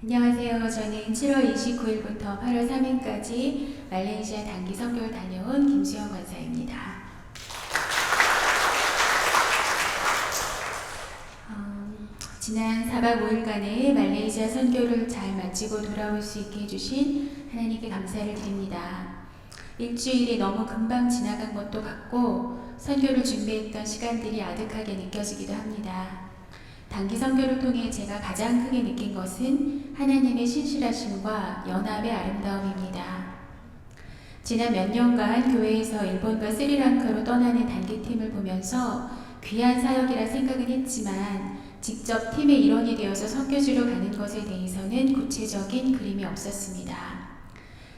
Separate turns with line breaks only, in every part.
안녕하세요. 저는 7월 29일부터 8월 3일까지 말레이시아 단기 선교를 다녀온 김수영 권사입니다. 지난 4박 5일간의 말레이시아 선교를 잘 마치고 돌아올 수 있게 해주신 하나님께 감사를 드립니다. 일주일이 너무 금방 지나간 것도 같고 선교를 준비했던 시간들이 아득하게 느껴지기도 합니다. 단기 선교를 통해 제가 가장 크게 느낀 것은 하나님의 신실하심과 연합의 아름다움입니다. 지난 몇 년간 교회에서 일본과 스리랑카로 떠나는 단기팀을 보면서 귀한 사역이라 생각은 했지만 직접 팀의 일원이 되어서 선교지로 가는 것에 대해서는 구체적인 그림이 없었습니다.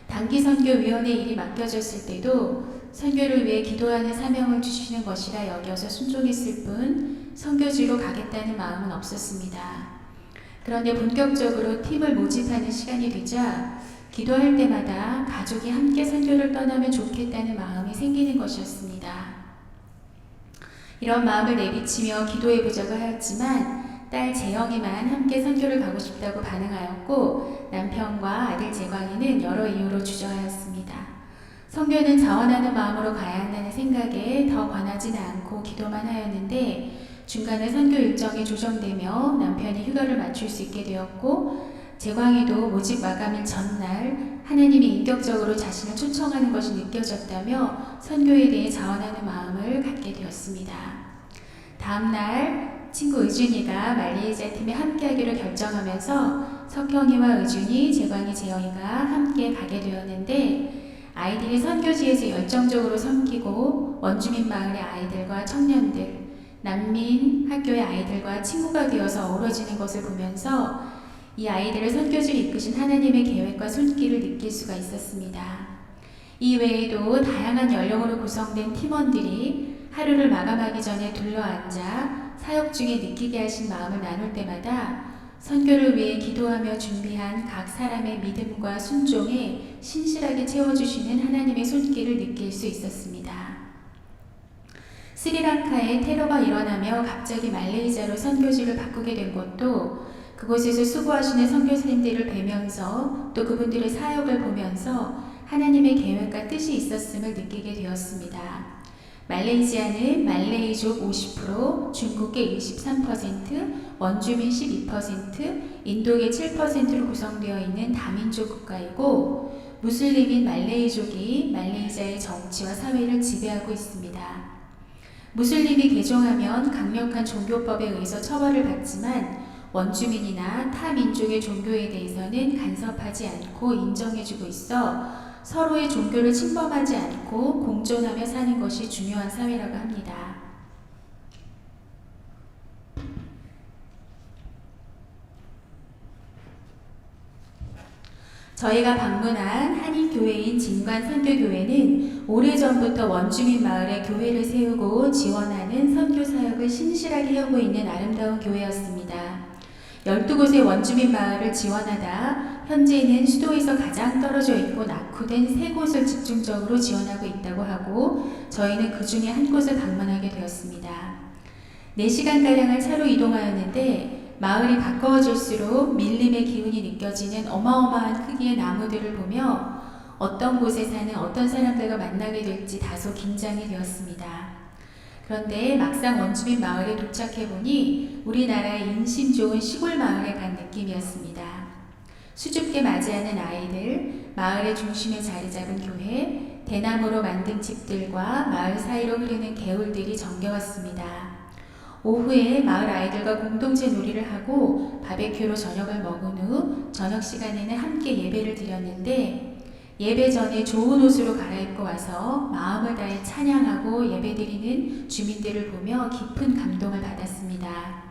단기 선교위원회 일이 맡겨졌을 때도 선교를 위해 기도하는 사명을 주시는 것이라 여겨서 순종했을 뿐 선교지로 가겠다는 마음은 없었습니다. 그런데 본격적으로 팀을 모집하는 시간이 되자 기도할 때마다 가족이 함께 선교를 떠나면 좋겠다는 마음이 생기는 것이었습니다. 이런 마음을 내비치며 기도해보자고 하였지만 딸 재영이만 함께 선교를 가고 싶다고 반응하였고 남편과 아들 재광이는 여러 이유로 주저하였습니다. 선교는 자원하는 마음으로 가야 한다는 생각에 더 권하지는 않고 기도만 하였는데 중간에 선교 일정이 조정되며 남편이 휴가를 맞출 수 있게 되었고 재광이도 모집 마감일 전날 하나님이 인격적으로 자신을 초청하는 것이 느껴졌다며 선교에 대해 자원하는 마음을 갖게 되었습니다. 다음날 친구 의준이가 말레이시아 팀에 함께하기로 결정하면서 석형이와 의준이, 재광이, 재영이가 함께 가게 되었는데 아이들이 선교지에서 열정적으로 섬기고 원주민 마을의 아이들과 청년들, 난민 학교의 아이들과 친구가 되어서 어우러지는 것을 보면서 이 아이들을 선교지로 이끄신 하나님의 계획과 손길을 느낄 수가 있었습니다. 이 외에도 다양한 연령으로 구성된 팀원들이 하루를 마감하기 전에 둘러앉아 사역 중에 느끼게 하신 마음을 나눌 때마다 선교를 위해 기도하며 준비한 각 사람의 믿음과 순종에 신실하게 채워주시는 하나님의 손길을 느낄 수 있었습니다. 스리랑카에 테러가 일어나며 갑자기 말레이시아로 선교지를 바꾸게 된 것도 그곳에서 수고하시는 선교사님들을 뵈면서 또 그분들의 사역을 보면서 하나님의 계획과 뜻이 있었음을 느끼게 되었습니다. 말레이시아는 말레이족 50%, 중국계 23%, 원주민 12%, 인도계 7%로 구성되어 있는 다민족 국가이고 무슬림인 말레이족이 말레이시아의 정치와 사회를 지배하고 있습니다. 무슬림이 개종하면 강력한 종교법에 의해서 처벌을 받지만 원주민이나 타 민족의 종교에 대해서는 간섭하지 않고 인정해주고 있어 서로의 종교를 침범하지 않고 공존하며 사는 것이 중요한 사회라고 합니다. 저희가 방문한 한인교회인 진관선교교회는 오래전부터 원주민 마을에 교회를 세우고 지원하는 선교사역을 신실하게 해오고 있는 아름다운 교회였습니다. 12곳의 원주민 마을을 지원하다 현재는 수도에서 가장 떨어져 있고 낙후된 3곳을 집중적으로 지원하고 있다고 하고 저희는 그 중에 한 곳을 방문하게 되었습니다. 4시간가량을 차로 이동하였는데 마을이 가까워질수록 밀림의 기운이 느껴지는 어마어마한 크기의 나무들을 보며 어떤 곳에 사는 어떤 사람들과 만나게 될지 다소 긴장이 되었습니다. 그런데 막상 원주민 마을에 도착해보니 우리나라의 인심 좋은 시골 마을에 간 느낌이었습니다. 수줍게 맞이하는 아이들, 마을의 중심에 자리 잡은 교회, 대나무로 만든 집들과 마을 사이로 흐르는 개울들이 정겨웠습니다. 오후에 마을 아이들과 공동체 놀이를 하고 바베큐로 저녁을 먹은 후 저녁 시간에는 함께 예배를 드렸는데 예배 전에 좋은 옷으로 갈아입고 와서 마음을 다해 찬양하고 예배드리는 주민들을 보며 깊은 감동을 받았습니다.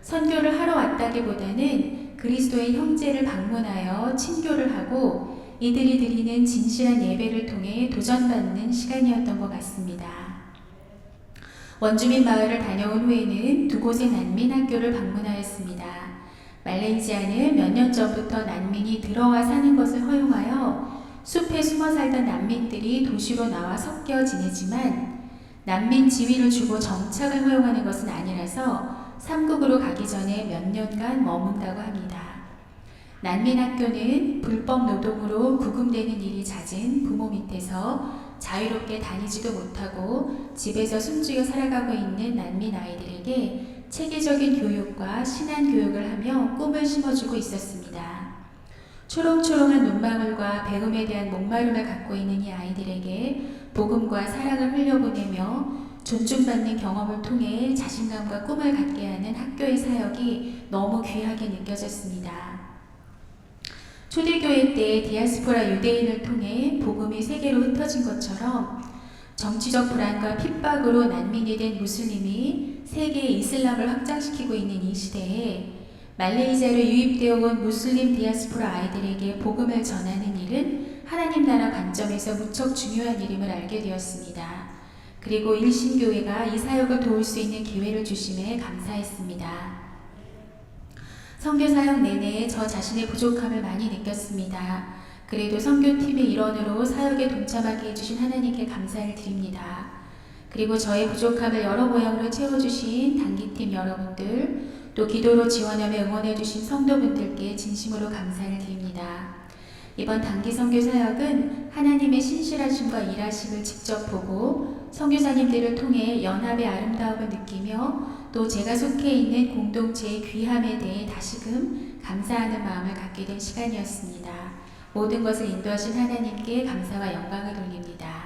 선교를 하러 왔다기보다는 그리스도의 형제를 방문하여 친교를 하고 이들이 드리는 진실한 예배를 통해 도전받는 시간이었던 것 같습니다. 원주민 마을을 다녀온 후에는 2곳의 난민 학교를 방문하였습니다. 말레이시아는 몇 년 전부터 난민이 들어와 사는 것을 허용하여 숲에 숨어 살던 난민들이 도시로 나와 섞여 지내지만 난민 지위를 주고 정착을 허용하는 것은 아니라서 3국으로 가기 전에 몇 년간 머문다고 합니다. 난민학교는 불법 노동으로 구금되는 일이 잦은 부모 밑에서 자유롭게 다니지도 못하고 집에서 숨죽여 살아가고 있는 난민 아이들에게 체계적인 교육과 신앙 교육을 하며 꿈을 심어주고 있었습니다. 초롱초롱한 눈망울과 배움에 대한 목마름을 갖고 있는 이 아이들에게 복음과 사랑을 흘려보내며 존중받는 경험을 통해 자신감과 꿈을 갖게 하는 학교의 사역이 너무 귀하게 느껴졌습니다. 초대교회 때 디아스포라 유대인을 통해 복음이 세계로 흩어진 것처럼 정치적 불안과 핍박으로 난민이 된 무슬림이 세계에 이슬람을 확장시키고 있는 이 시대에 말레이시아로 유입되어 온 무슬림 디아스포라 아이들에게 복음을 전하는 일은 하나님 나라 관점에서 무척 중요한 일임을 알게 되었습니다. 그리고 일신교회가 이 사역을 도울 수 있는 기회를 주심에 감사했습니다. 선교 사역 내내 저 자신의 부족함을 많이 느꼈습니다. 그래도 선교팀의 일원으로 사역에 동참하게 해주신 하나님께 감사를 드립니다. 그리고 저의 부족함을 여러 모양으로 채워주신 단기팀 여러분들, 또 기도로 지원하며 응원해주신 성도분들께 진심으로 감사를 드립니다. 이번 단기 선교 사역은 하나님의 신실하심과 일하심을 직접 보고 선교사님들을 통해 연합의 아름다움을 느끼며 또 제가 속해 있는 공동체의 귀함에 대해 다시금 감사하는 마음을 갖게 된 시간이었습니다. 모든 것을 인도하신 하나님께 감사와 영광을 돌립니다.